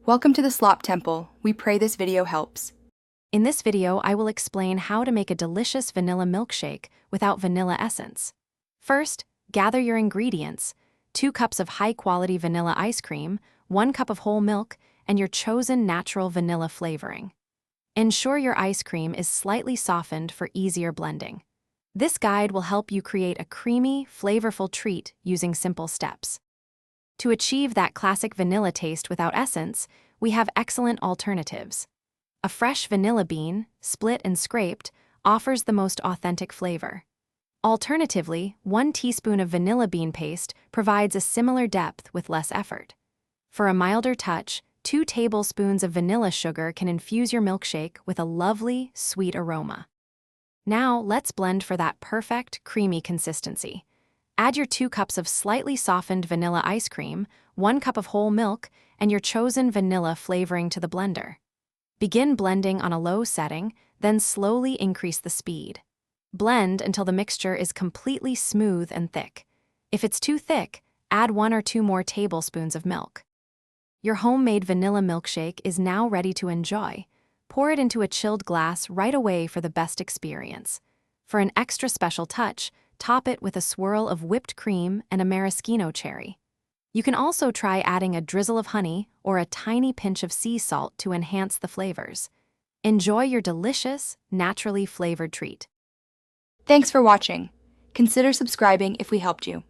Welcome to the Slop Temple. We pray this video helps. In this video, I will explain how to make a delicious vanilla milkshake without vanilla essence. First, gather your ingredients: 2 cups of high-quality vanilla ice cream, 1 cup of whole milk, and your chosen natural vanilla flavoring. Ensure your ice cream is slightly softened for easier blending. This guide will help you create a creamy, flavorful treat using simple steps. To achieve that classic vanilla taste without essence, we have excellent alternatives. A fresh vanilla bean, split and scraped, offers the most authentic flavor. Alternatively, 1 teaspoon of vanilla bean paste provides a similar depth with less effort. For a milder touch, 2 tablespoons of vanilla sugar can infuse your milkshake with a lovely, sweet aroma. Now, let's blend for that perfect, creamy consistency. Add your 2 cups of slightly softened vanilla ice cream, 1 cup of whole milk, and your chosen vanilla flavoring to the blender. Begin blending on a low setting, then slowly increase the speed. Blend until the mixture is completely smooth and thick. If it's too thick, add 1 or 2 more tablespoons of milk. Your homemade vanilla milkshake is now ready to enjoy. Pour it into a chilled glass right away for the best experience. For an extra special touch, top it with a swirl of whipped cream and a maraschino cherry. You can also try adding a drizzle of honey or a tiny pinch of sea salt to enhance the flavors. Enjoy your delicious, naturally flavored treat. Thanks for watching. Consider subscribing if we helped you.